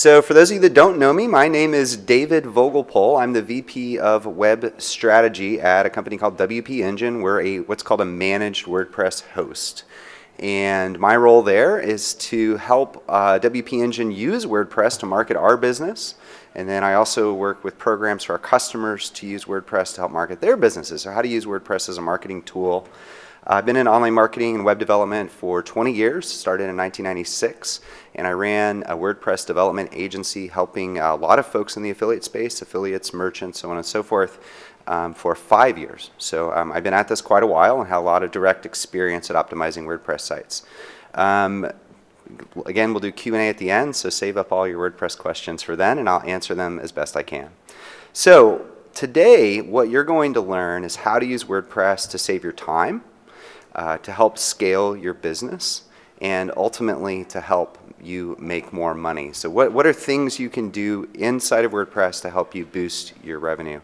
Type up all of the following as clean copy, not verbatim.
So for those of you that don't know me, my name is David Vogelpohl. I'm the VP of Web Strategy at a company called WP Engine. We're what's called a managed WordPress host. And my role there is to help WP Engine use WordPress to market our business. And then I also work with programs for our customers to use WordPress to help market their businesses. So how to use WordPress as a marketing tool. I've been in online marketing and web development for 20 years, started in 1996, and I ran a WordPress development agency helping a lot of folks in the affiliate space, affiliates, merchants, so on and so forth, for 5 years. So I've been at this quite a while and had a lot of direct experience at optimizing WordPress sites. Again, we'll do Q&A at the end, so save up all your WordPress questions for then, and I'll answer them as best I can. So today, what you're going to learn is how to use WordPress to save your time, to help scale your business, and ultimately to help you make more money. So what are things you can do inside of WordPress to help you boost your revenue?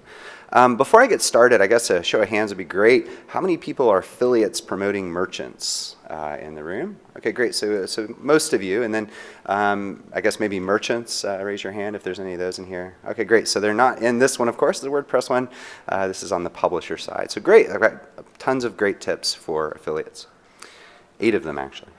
Before I get started, I guess a show of hands would be great. How many people are affiliates promoting merchants in the room? Okay, great. So most of you, and then I guess maybe merchants, raise your hand if there's any of those in here. Okay, great. So they're not in this one, of course, the WordPress one. This is on the publisher side. So great. I've got tons of great tips for affiliates. 8 of them, actually.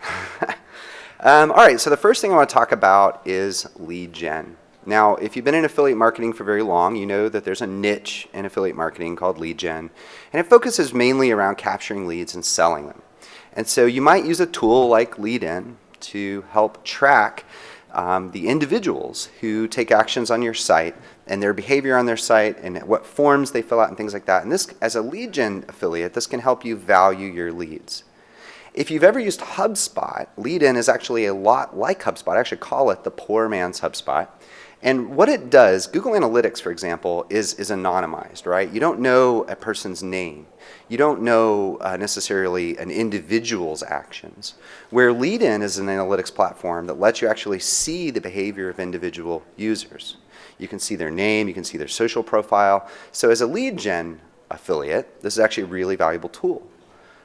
All right, so the first thing I want to talk about is lead gen. Now, if you've been in affiliate marketing for very long, you know that there's a niche in affiliate marketing called lead gen, and it focuses mainly around capturing leads and selling them. And so you might use a tool like Lead-In to help track the individuals who take actions on your site and their behavior on their site and what forms they fill out and things like that. And this, as a lead gen affiliate, this can help you value your leads. If you've ever used HubSpot, Lead-In is actually a lot like HubSpot. I actually call it the poor man's HubSpot. And what it does, Google Analytics, for example, is anonymized, right? You don't know a person's name. You don't know necessarily an individual's actions. Where Lead-In is an analytics platform that lets you actually see the behavior of individual users. You can see their name, you can see their social profile. So as a lead gen affiliate, this is actually a really valuable tool.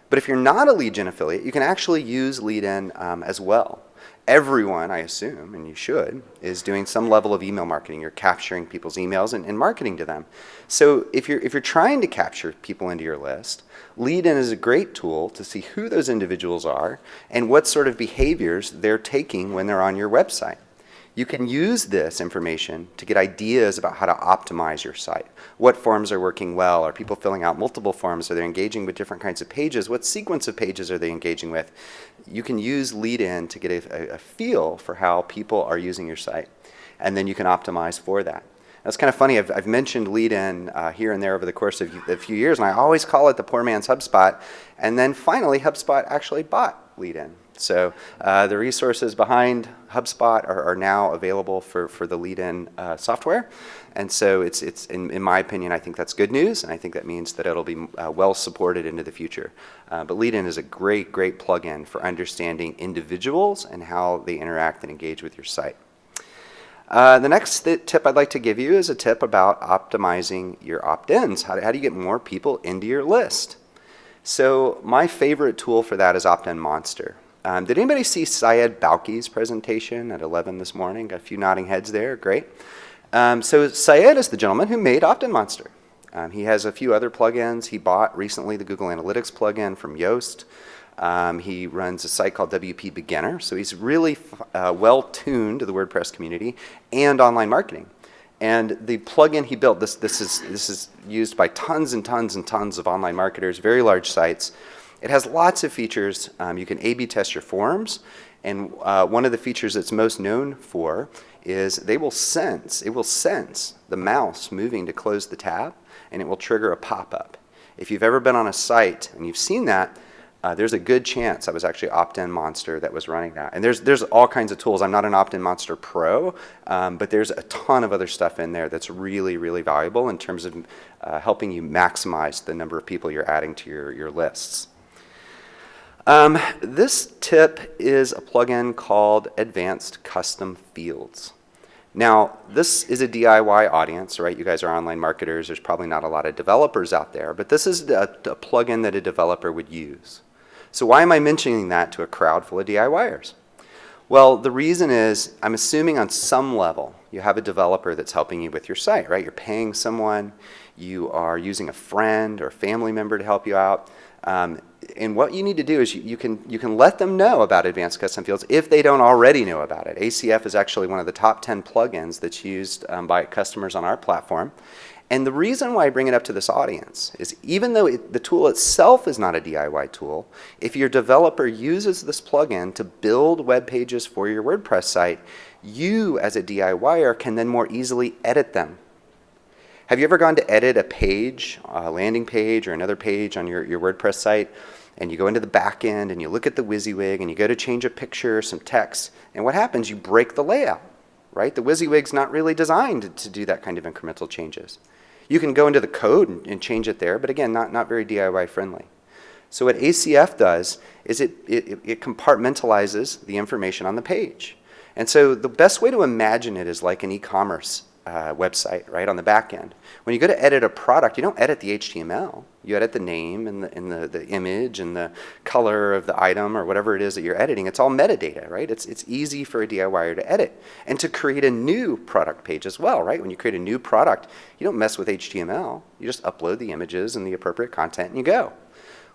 But if you're not a lead gen affiliate, you can actually use Lead-In as well. Everyone, I assume, and you should, is doing some level of email marketing. You're capturing people's emails and marketing to them. So if you're trying to capture people into your list, Lead-In is a great tool to see who those individuals are and what sort of behaviors they're taking when they're on your website. You can use this information to get ideas about how to optimize your site. What forms are working well? Are people filling out multiple forms? Are they engaging with different kinds of pages? What sequence of pages are they engaging with? You can use Lead-In to get a feel for how people are using your site, and then you can optimize for that. That's kind of funny. I've mentioned Lead-In here and there over the course of a few years, and I always call it the poor man's HubSpot. And then finally, HubSpot actually bought Lead-In. So the resources behind HubSpot are now available for the Lead-In software. And so it's in my opinion, I think that's good news, and I think that means that it'll be well supported into the future. But Lead-In is a great plugin for understanding individuals and how they interact and engage with your site. The next tip I'd like to give you is a tip about optimizing your opt-ins. How do you get more people into your list? So my favorite tool for that is Optin Monster. Did anybody see Syed Balki's presentation at 11 this morning? Got a few nodding heads there, great. So Syed is the gentleman who made Optin Monster. He has a few other plugins. He bought recently the Google Analytics plugin from Yoast. He runs a site called WP Beginner, so he's really well tuned to the WordPress community and online marketing. And the plugin he built, this is used by tons and tons and tons of online marketers, very large sites. It has lots of features. You can A/B test your forms, and one of the features it's most known for is it will sense the mouse moving to close the tab, and it will trigger a pop-up. If you've ever been on a site and you've seen that, there's a good chance that was actually Optin Monster that was running that. And there's all kinds of tools. I'm not an Optin Monster pro, but there's a ton of other stuff in there that's really valuable in terms of helping you maximize the number of people you're adding to your lists. This tip is a plugin called Advanced Custom Fields. Now, this is a DIY audience, right? You guys are online marketers. There's probably not a lot of developers out there, but this is a plugin that a developer would use. So why am I mentioning that to a crowd full of DIYers? Well, the reason is, I'm assuming on some level you have a developer that's helping you with your site, right? You're paying someone, you are using a friend or family member to help you out. And what you need to do is you can let them know about advanced custom fields if they don't already know about it. ACF is actually one of the top 10 plugins that's used by customers on our platform. And the reason why I bring it up to this audience is even though the tool itself is not a DIY tool, if your developer uses this plugin to build web pages for your WordPress site, you as a DIYer can then more easily edit them. Have you ever gone to edit a page, a landing page or another page on your WordPress site, and you go into the back end and you look at the WYSIWYG and you go to change a picture, some text, and what happens? You break the layout, right? The WYSIWYG's not really designed to do that kind of incremental changes. You can go into the code and change it there, but again, not very DIY friendly. So what ACF does is it compartmentalizes the information on the page. And so the best way to imagine it is like an e-commerce website, right, on the back end. When you go to edit a product, you don't edit the HTML. You edit the name and the image and the color of the item or whatever it is that you're editing. It's all metadata, right? It's easy for a DIYer to edit. And to create a new product page as well, right? When you create a new product, you don't mess with HTML. You just upload the images and the appropriate content and you go.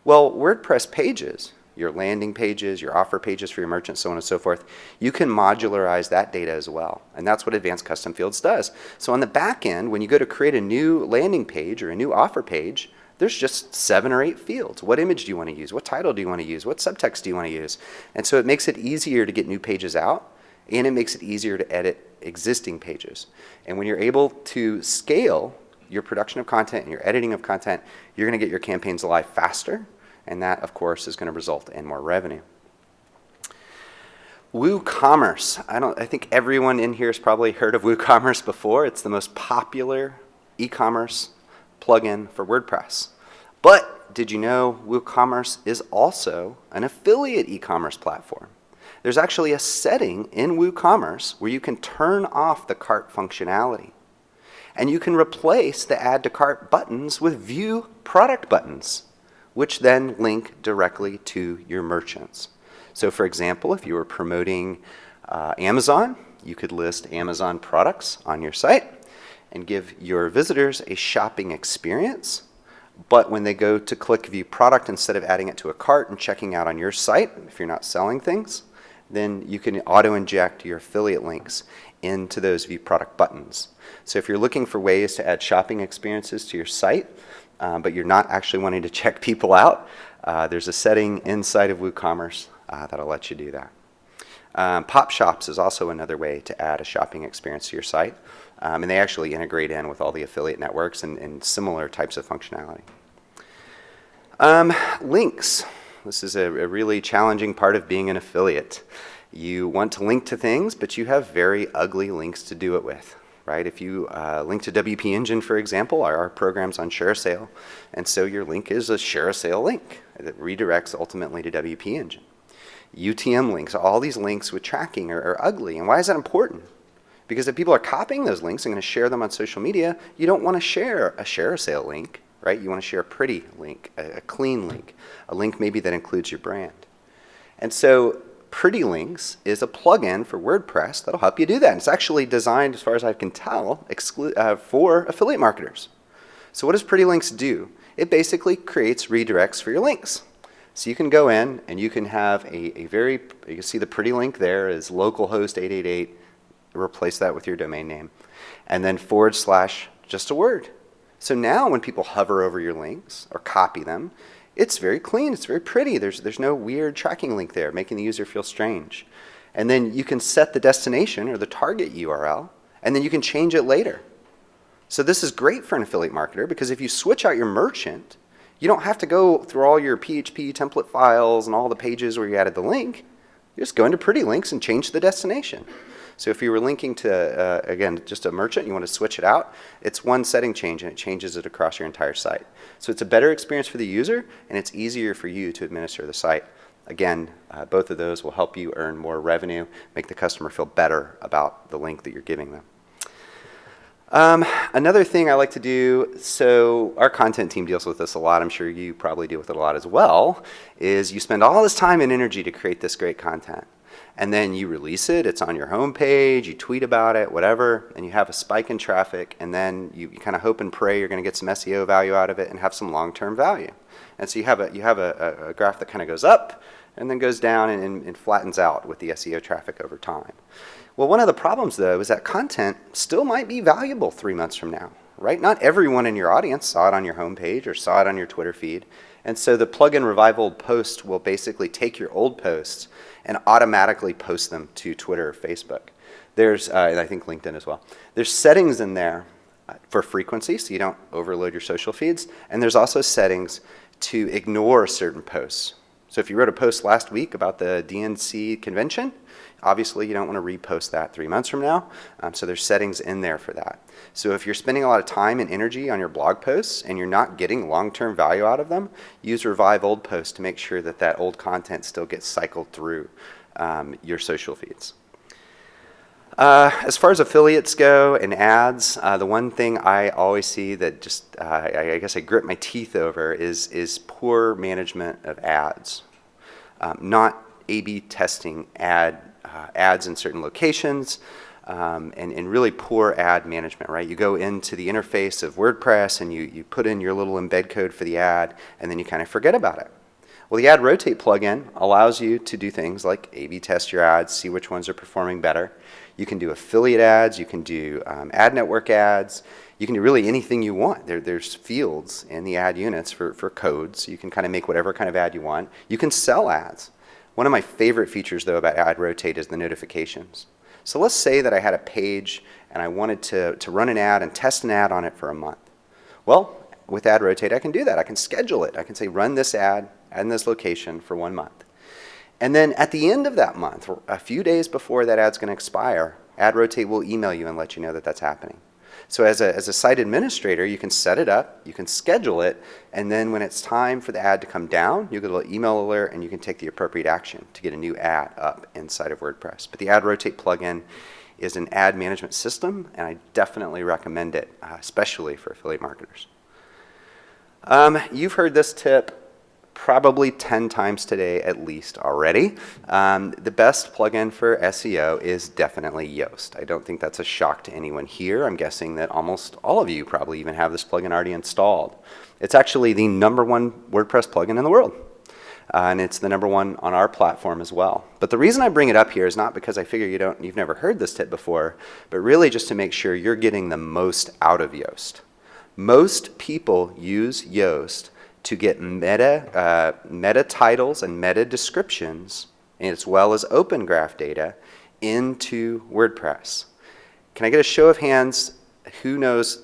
Well, WordPress pages, your landing pages, your offer pages for your merchants, so on and so forth, you can modularize that data as well. And that's what Advanced Custom Fields does. So on the back end, when you go to create a new landing page or a new offer page, there's just 7 or 8 fields. What image do you want to use? What title do you want to use? What subtext do you want to use? And so it makes it easier to get new pages out, and it makes it easier to edit existing pages. And when you're able to scale your production of content and your editing of content, you're going to get your campaigns live faster, and that, of course, is going to result in more revenue. WooCommerce. I think everyone in here has probably heard of WooCommerce before. It's the most popular e-commerce plugin for WordPress. But did you know WooCommerce is also an affiliate e-commerce platform? There's actually a setting in WooCommerce where you can turn off the cart functionality. And you can replace the add to cart buttons with view product buttons, which then link directly to your merchants. So for example, if you were promoting Amazon, you could list Amazon products on your site and give your visitors a shopping experience. But when they go to click view product, instead of adding it to a cart and checking out on your site, if you're not selling things, then you can auto-inject your affiliate links into those view product buttons. So if you're looking for ways to add shopping experiences to your site, but you're not actually wanting to check people out, there's a setting inside of WooCommerce that'll let you do that. Pop shops is also another way to add a shopping experience to your site. And they actually integrate in with all the affiliate networks and similar types of functionality. Links. This is a really challenging part of being an affiliate. You want to link to things, but you have very ugly links to do it with. Right? If you link to WP Engine, for example, our program's on ShareASale, and so your link is a ShareASale link that redirects ultimately to WP Engine. UTM links, all these links with tracking are ugly. And why is that important? Because if people are copying those links and going to share them on social media, you don't want to share a ShareASale link, right? You want to share a pretty link, a clean link, a link maybe that includes your brand. And so Pretty Links is a plugin for WordPress that'll help you do that. And it's actually designed, as far as I can tell, for affiliate marketers. So what does Pretty Links do? It basically creates redirects for your links. So you can go in and you can have you can see the pretty link there is localhost 888, replace that with your domain name, and then / just a word. So now when people hover over your links or copy them, it's very clean, it's very pretty. There's no weird tracking link there, making the user feel strange. And then you can set the destination or the target URL, and then you can change it later. So this is great for an affiliate marketer because if you switch out your merchant, you don't have to go through all your PHP template files and all the pages where you added the link. You just go into Pretty Links and change the destination. So if you were linking to, again, just a merchant, you want to switch it out, it's one setting change and it changes it across your entire site. So it's a better experience for the user and it's easier for you to administer the site. Again, both of those will help you earn more revenue, make the customer feel better about the link that you're giving them. Another thing I like to do, so our content team deals with this a lot, I'm sure you probably deal with it a lot as well, is you spend all this time and energy to create this great content. and then you release it, it's on your homepage, you tweet about it, whatever, and you have a spike in traffic, and then you kind of hope and pray you're going to get some SEO value out of it and have some long-term value. And so you have a graph that kind of goes up and then goes down and flattens out with the SEO traffic over time. Well, one of the problems, though, is that content still might be valuable 3 months from now, right? Not everyone in your audience saw it on your homepage or saw it on your Twitter feed. And so the plugin Revive Old Post will basically take your old posts and automatically post them to Twitter or Facebook. There's, and I think LinkedIn as well. There's settings in there for frequency, so you don't overload your social feeds. And there's also settings to ignore certain posts. So if you wrote a post last week about the DNC convention, obviously you don't want to repost that 3 months from now. So there's settings in there for that. So if you're spending a lot of time and energy on your blog posts and you're not getting long-term value out of them, use Revive Old Post to make sure that that old content still gets cycled through your social feeds. As far as affiliates go and ads, the one thing I always see that just, I guess I grit my teeth over is poor management of ads. Not A/B testing ads in certain locations, and really poor ad management, right? You go into the interface of WordPress and you put in your little embed code for the ad, and then you kind of forget about it. Well, the Ad Rotate plugin allows you to do things like A/B test your ads, see which ones are performing better. You can do affiliate ads, you can do ad network ads, you can do really anything you want. There's fields in the ad units for codes. You can kind of make whatever kind of ad you want. You can sell ads. One of my favorite features, though, about Ad Rotate is the notifications. So let's say that I had a page and I wanted to run an ad and test an ad on it for a month. Well, with Ad Rotate, I can do that. I can schedule it. I can say, run this ad in this location for 1 month. And then at the end of that month, a few days before that ad's going to expire, Ad Rotate will email you and let you know that that's happening. So as a site administrator, you can set it up, you can schedule it, and then when it's time for the ad to come down, you get a little email alert and you can take the appropriate action to get a new ad up inside of WordPress. But the Ad Rotate plugin is an ad management system, and I definitely recommend it, especially for affiliate marketers. You've heard this tip probably 10 times today at least already. The best plugin for SEO is definitely Yoast. I don't think that's a shock to anyone here. I'm guessing that almost all of you probably even have this plugin already installed. It's actually the #1 WordPress plugin in the world. And it's the #1 on our platform as well. But the reason I bring it up here is not because I figure you've never heard this tip before, but really just to make sure you're getting the most out of Yoast. Most people use Yoast to get meta titles and meta descriptions, as well as open graph data, into WordPress. Can I get a show of hands? Who knows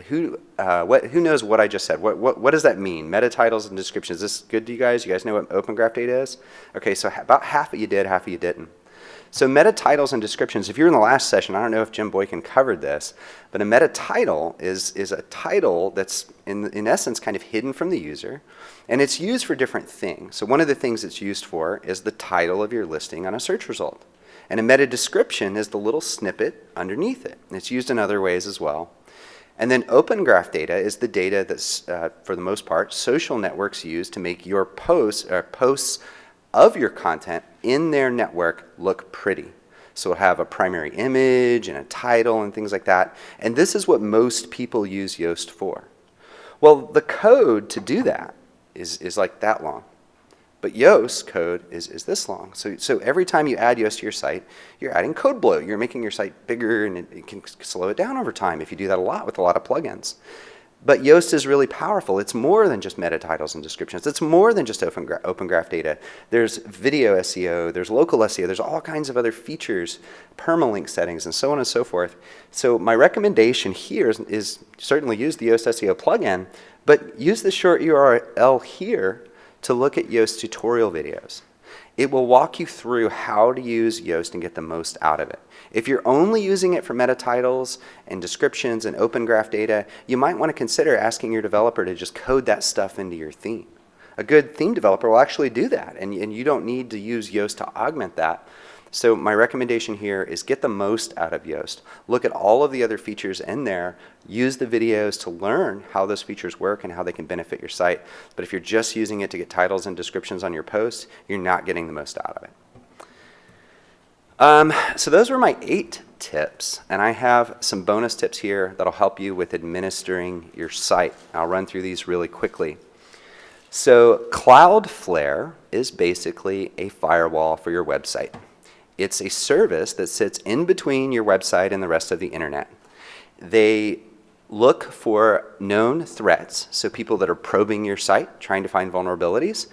what I just said? What does that mean? Meta titles and descriptions. Is this good to you guys? You guys know what open graph data is? Okay, so about half of you did, half of you didn't. So meta titles and descriptions, if you're in the last session, I don't know if Jim Boykin covered this, but a meta title is a title that's in essence kind of hidden from the user, and it's used for different things. So one of the things it's used for is the title of your listing on a search result. And a meta description is the little snippet underneath it. And it's used in other ways as well. And then open graph data is the data that's, for the most part, social networks use to make your posts of your content in their network look pretty. So it'll have a primary image and a title and things like that. And this is what most people use Yoast for. Well, the code to do that is like that long. But Yoast code is this long. So every time you add Yoast to your site, you're adding code bloat. You're making your site bigger, and it can slow it down over time if you do that a lot with a lot of plugins. But Yoast is really powerful. It's more than just meta titles and descriptions. It's more than just open graph data. There's video SEO, there's local SEO, there's all kinds of other features, permalink settings, and so on and so forth. So my recommendation here is certainly use the Yoast SEO plugin, but use the short URL here to look at Yoast tutorial videos. It will walk you through how to use Yoast and get the most out of it. If you're only using it for meta titles and descriptions and open graph data, you might want to consider asking your developer to just code that stuff into your theme. A good theme developer will actually do that, and you don't need to use Yoast to augment that. So my recommendation here is get the most out of Yoast. Look at all of the other features in there. Use the videos to learn how those features work and how they can benefit your site. But if you're just using it to get titles and descriptions on your posts, you're not getting the most out of it. So those were my 8 tips, and I have some bonus tips here that'll help you with administering your site. I'll run through these really quickly. So Cloudflare is basically a firewall for your website. It's a service that sits in between your website and the rest of the internet. They look for known threats, so people that are probing your site, trying to find vulnerabilities.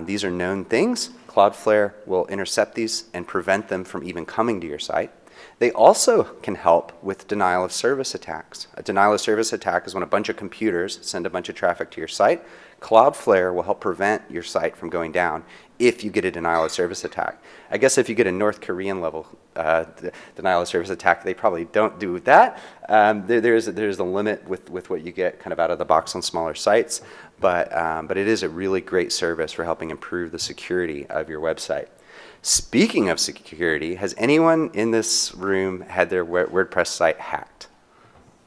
These are known things. Cloudflare will intercept these and prevent them from even coming to your site. They also can help with denial of service attacks. A denial of service attack is when a bunch of computers send a bunch of traffic to your site. Cloudflare will help prevent your site from going down if you get a denial of service attack. I guess if you get a North Korean level denial of service attack, they probably don't do that. There's a limit with what you get kind of out of the box on smaller sites, but it is a really great service for helping improve the security of your website. Speaking of security, has anyone in this room had their WordPress site hacked?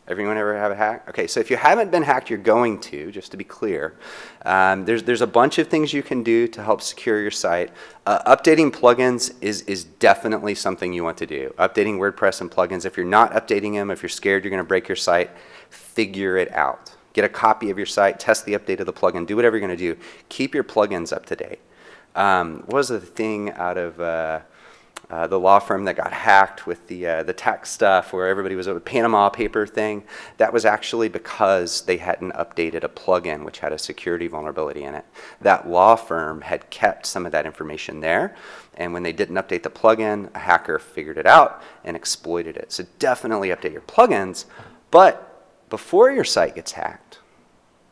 Everyone ever have a hack? Okay, so if you haven't been hacked, you're going to, just to be clear. There's a bunch of things you can do to help secure your site. Updating plugins is definitely something you want to do. Updating WordPress and plugins, if you're not updating them, if you're scared you're going to break your site, figure it out. Get a copy of your site, test the update of the plugin, do whatever you're going to do. Keep your plugins up to date. What was the thing out of the law firm that got hacked with the tax stuff where everybody was a Panama paper thing? That was actually because they hadn't updated a plugin which had a security vulnerability in it. That law firm had kept some of that information there, and when they didn't update the plugin, a hacker figured it out and exploited it. So definitely update your plugins, but before your site gets hacked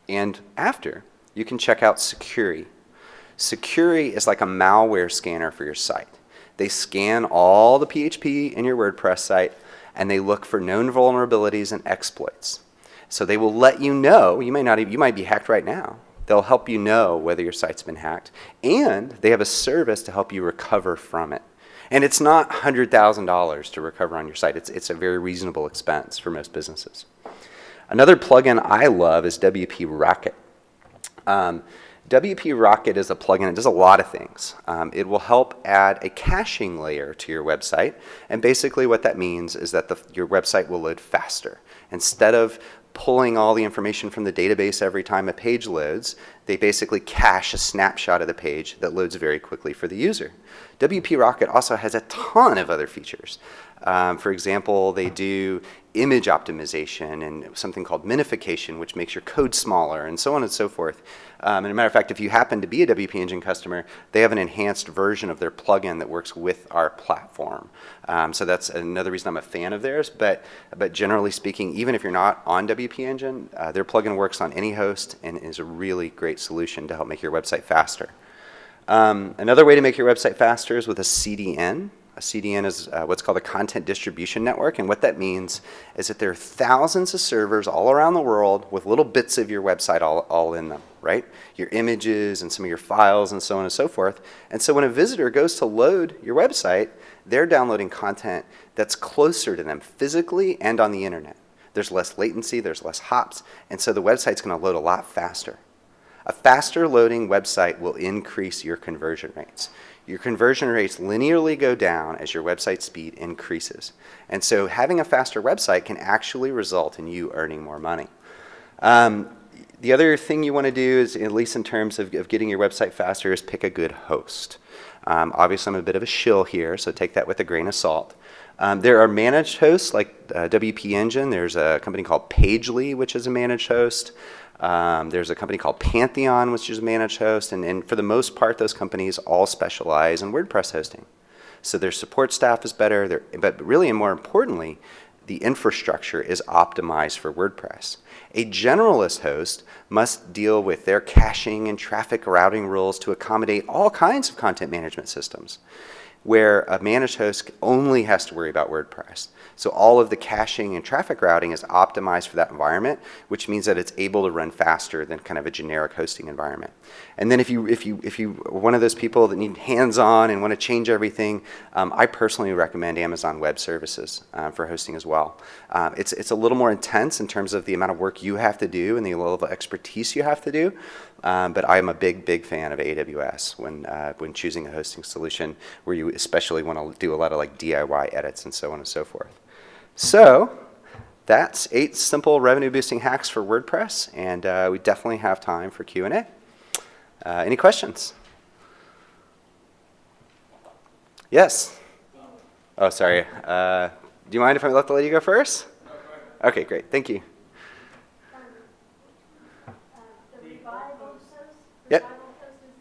and after, you can check out Securi. Securi is like a malware scanner for your site. They scan all the PHP in your WordPress site, and they look for known vulnerabilities and exploits. So they will let you know. You might be hacked right now. They'll help you know whether your site's been hacked, and they have a service to help you recover from it. And it's not $100,000 to recover on your site. It's a very reasonable expense for most businesses. Another plugin I love is WP Rocket. WP Rocket is a plugin. It does a lot of things. It will help add a caching layer to your website, and basically what that means is that your website will load faster. Instead of pulling all the information from the database every time a page loads, they basically cache a snapshot of the page that loads very quickly for the user. WP Rocket also has a ton of other features. For example, they do image optimization and something called minification, which makes your code smaller, and so on and so forth. And as a matter of fact, if you happen to be a WP Engine customer, they have an enhanced version of their plugin that works with our platform. So that's another reason I'm a fan of theirs. But generally speaking, even if you're not on WP Engine, their plugin works on any host and is a really great solution to help make your website faster. Another way to make your website faster is with a CDN. A CDN is what's called a content distribution network, and what that means is that there are thousands of servers all around the world with little bits of your website all in them, right? Your images and some of your files and so on and so forth. And so when a visitor goes to load your website, they're downloading content that's closer to them physically and on the internet. There's less latency, there's less hops, and so the website's going to load a lot faster. A faster loading website will increase your conversion rates. Your conversion rates linearly go down as your website speed increases. And so having a faster website can actually result in you earning more money. The other thing you want to do is, at least in terms of getting your website faster, is pick a good host. Obviously, I'm a bit of a shill here, so take that with a grain of salt. There are managed hosts like WP Engine. There's a company called Pagely, which is a managed host. There's a company called Pantheon, which is a managed host, and for the most part, those companies all specialize in WordPress hosting. So their support staff is better, but really and more importantly, the infrastructure is optimized for WordPress. A generalist host must deal with their caching and traffic routing rules to accommodate all kinds of content management systems, where a managed host only has to worry about WordPress. So all of the caching and traffic routing is optimized for that environment, which means that it's able to run faster than kind of a generic hosting environment. And then if you are one of those people that need hands-on and want to change everything, I personally recommend Amazon Web Services for hosting as well. It's a little more intense in terms of the amount of work you have to do and the level of expertise you have to do. But I'm a big fan of AWS when choosing a hosting solution where you especially want to do a lot of like DIY edits and so on and so forth. So that's 8 simple revenue boosting hacks for WordPress, and we definitely have time for Q&A. Any questions? Yes? Oh, sorry. Do you mind if I let the lady go first? No, go ahead. Okay, great. Thank you. The revival post, Yep. is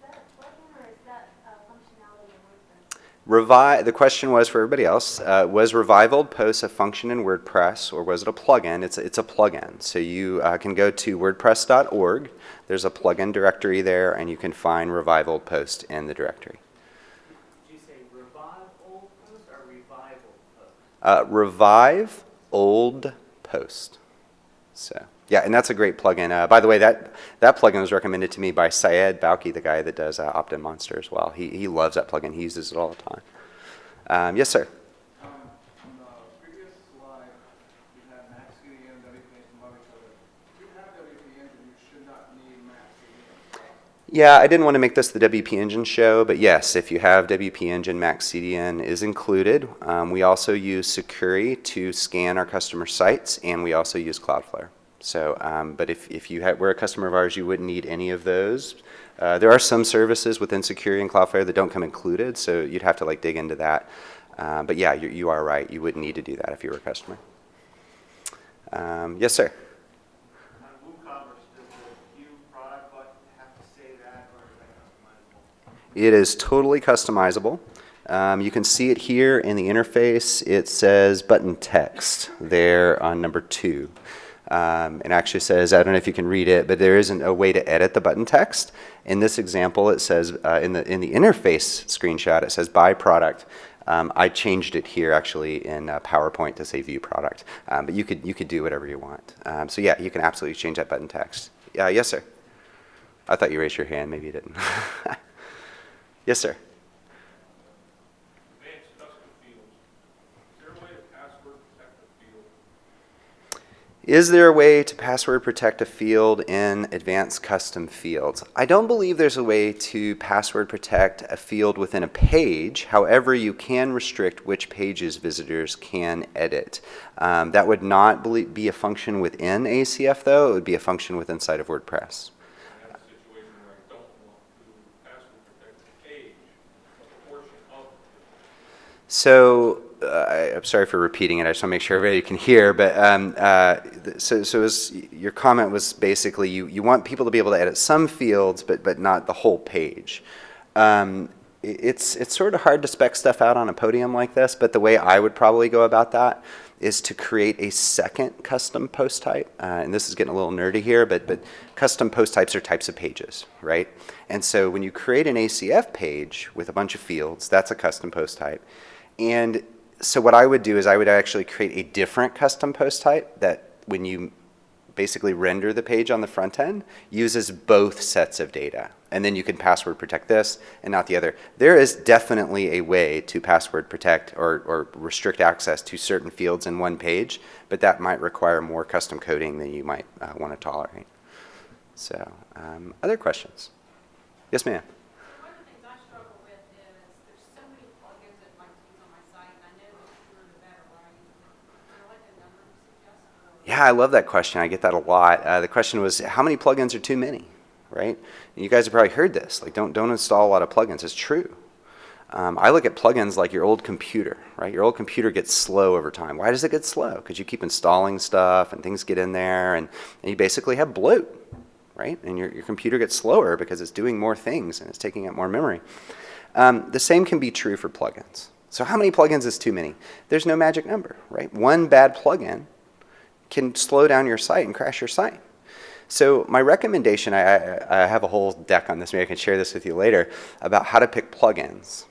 that a plugin or is that functionality in WordPress? The question was for everybody else, was Revival Post a function in WordPress or was it a plugin? It's a plugin. So you can go to wordpress.org. There's a plugin directory there, and you can find Revival Post in the directory. Did you say revive old post or revival post? Revive Old Post. So yeah, and that's a great plugin. By the way, that plugin was recommended to me by Syed Bauki, the guy that does Optin Monster as well. He loves that plugin. He uses it all the time. Yes, sir. On the previous slide, you had Max CDN, WP Engine, love each other. If you have WP Engine, you should not need Max CDN. Yeah, I didn't want to make this the WP Engine show, but yes, if you have WP Engine, Max CDN is included. We also use Sucuri to scan our customer sites, and we also use Cloudflare. So, but if you were a customer of ours, you wouldn't need any of those. There are some services within Sucuri and Cloudflare that don't come included, so you'd have to like dig into that. But yeah, you are right. You wouldn't need to do that if you were a customer. Yes, sir. On WooCommerce, does the view product button have to say that, or is that customizable? It is totally customizable. You can see it here in the interface. It says button text there on number 2. It actually says, I don't know if you can read it, but there isn't a way to edit the button text. In this example, it says in the interface screenshot, it says buy product. I changed it here actually in PowerPoint to say view product, but you could do whatever you want. So yeah, you can absolutely change that button text. Yes, sir. I thought you raised your hand. Maybe you didn't. Yes, sir. Advanced custom fields. Is there a way to password protect the field? Is there a way to password protect a field in advanced custom fields? I don't believe there's a way to password protect a field within a page. However, you can restrict which pages visitors can edit. That would not be a function within ACF, though. It would be a function within inside of WordPress. I have a situation where I don't want to password protect the page, a portion of it. So I'm sorry for repeating it. I just want to make sure everybody can hear. But your comment was basically you want people to be able to edit some fields, but not the whole page. It's sort of hard to spec stuff out on a podium like this. But the way I would probably go about that is to create a second custom post type. And this is getting a little nerdy here, but custom post types are types of pages, right? And so when you create an ACF page with a bunch of fields, that's a custom post type. And so what I would do is I would actually create a different custom post type that when you basically render the page on the front end uses both sets of data. And then you can password protect this and not the other. There is definitely a way to password protect or restrict access to certain fields in one page, but that might require more custom coding than you might want to tolerate. So, other questions? Yes, ma'am. One of the things I struggle with is there's so many plugins that like to use on my site, and I know the fewer the better, right? Is there like a number to suggest? Yeah, I love that question. I get that a lot. The question was, how many plugins are too many, right? And you guys have probably heard this. Like, don't install a lot of plugins. It's true. I look at plugins like your old computer, right? Your old computer gets slow over time. Why does it get slow? Because you keep installing stuff and things get in there, and you basically have bloat, right? And your computer gets slower because it's doing more things and it's taking up more memory. The same can be true for plugins. So how many plugins is too many? There's no magic number, right? One bad plugin can slow down your site and crash your site. So my recommendation, I have a whole deck on this, maybe I can share this with you later, about how to pick plugins.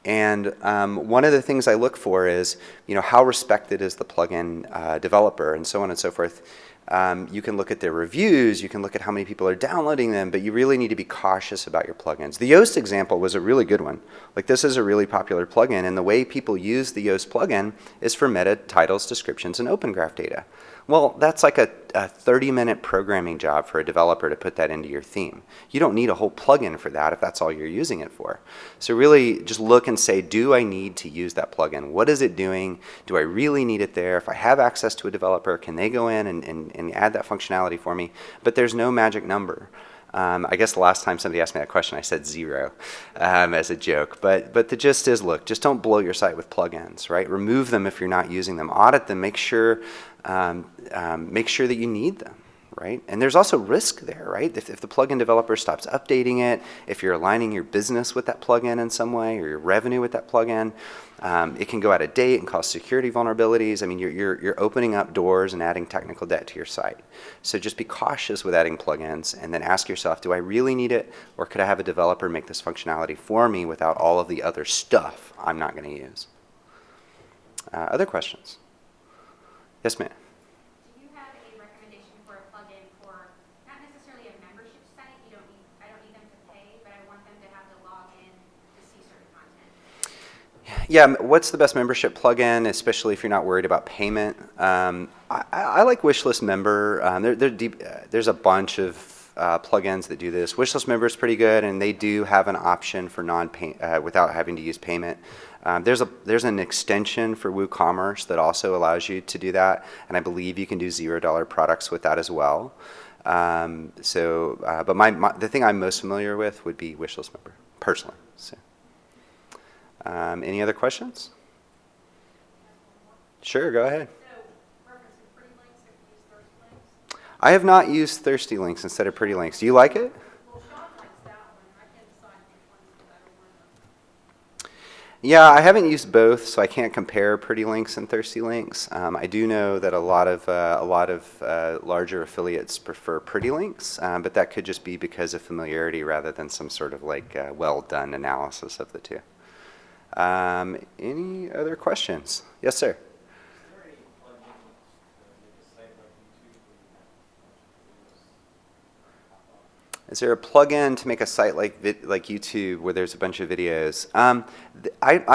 And one of the things I look for is, how respected is the plugin developer and so on and so forth. You can look at their reviews, you can look at how many people are downloading them, but you really need to be cautious about your plugins. The Yoast example was a really good one. Like, this is a really popular plugin, and the way people use the Yoast plugin is for meta, titles, descriptions, and open graph data. Well, that's like a 30-minute programming job for a developer to put that into your theme. You don't need a whole plugin for that if that's all you're using it for. So really just look and say, do I need to use that plugin? What is it doing? Do I really need it there? If I have access to a developer, can they go in and add that functionality for me? But there's no magic number. I guess the last time somebody asked me that question, I said 0 as a joke. But the gist is, look, just don't blow your site with plugins, right? Remove them if you're not using them. Audit them. Make sure that you need them, right? And there's also risk there, right? If the plugin developer stops updating it, if you're aligning your business with that plugin in some way or your revenue with that plugin, it can go out of date and cause security vulnerabilities. I mean, you're opening up doors and adding technical debt to your site. So just be cautious with adding plugins and then ask yourself, do I really need it, or could I have a developer make this functionality for me without all of the other stuff I'm not going to use? Other questions? Yes, ma'am. Do you have a recommendation for a plugin for not necessarily a membership site? I don't need them to pay, but I want them to have to log in to see certain content. Yeah, what's the best membership plugin, especially if you're not worried about payment? I like Wishlist Member. There's a bunch of plugins that do this. Wishlist Member is pretty good, and they do have an option for without having to use payment. There's an extension for WooCommerce that also allows you to do that, and I believe you can do $0 products with that as well. But the thing I'm most familiar with would be Wishlist Member, personally. So. Any other questions? Sure, go ahead. So, referencing pretty links, have you used thirsty links? I have not used Thirsty Links instead of Pretty Links. Do you like it? Well, Sean likes that one. I can't decide which one's the better one. Yeah, I haven't used both, so I can't compare Pretty Links and Thirsty Links. I do know that a lot of larger affiliates prefer Pretty Links, but that could just be because of familiarity rather than some sort of like well-done analysis of the two. Any other questions? Yes, sir. Is there a plugin to make a site like YouTube where there's a bunch of videos? I'm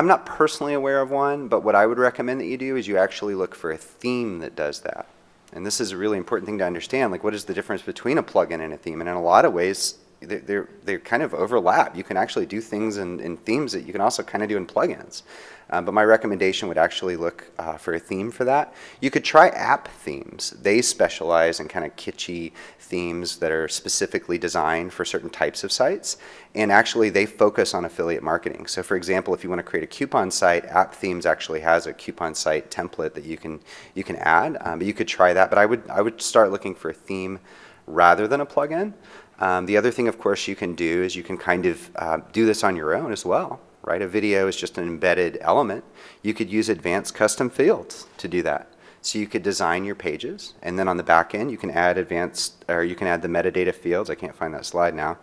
not personally aware of one, but what I would recommend that you do is you actually look for a theme that does that. And this is a really important thing to understand. Like, what is the difference between a plugin and a theme? And in a lot of ways, they kind of overlap. You can actually do things in themes that you can also kind of do in plugins. But my recommendation would actually look for a theme for that. You could try app themes. They specialize in kind of kitschy themes that are specifically designed for certain types of sites. And actually, they focus on affiliate marketing. So for example, if you want to create a coupon site, App Themes actually has a coupon site template that you can add. But you could try that. But I would start looking for a theme rather than a plugin. The other thing, of course, you can do is you can kind of do this on your own as well, right? A video is just an embedded element. You could use advanced custom fields to do that. So you could design your pages, and then on the back end, you can add the metadata fields. I can't find that slide now.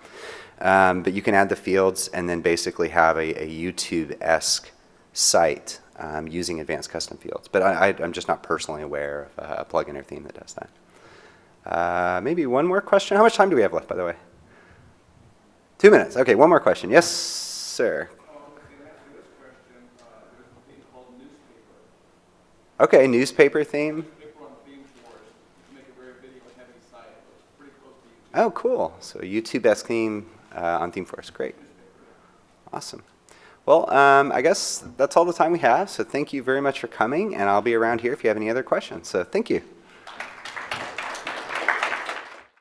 But you can add the fields and then basically have a YouTube-esque site using advanced custom fields. But I'm just not personally aware of a plugin or theme that does that. Maybe one more question. How much time do we have left, by the way? 2 minutes. Okay, one more question. Yes, sir. In answer to this question, there's a thing called newspaper. Okay, newspaper theme. Newspaper on theme for us to make a very video-heavy site. It's pretty close to YouTube. Oh, cool. So a YouTube-esque theme on ThemeForce. Great. Awesome. Well, I guess that's all the time we have. So thank you very much for coming, and I'll be around here if you have any other questions. So thank you.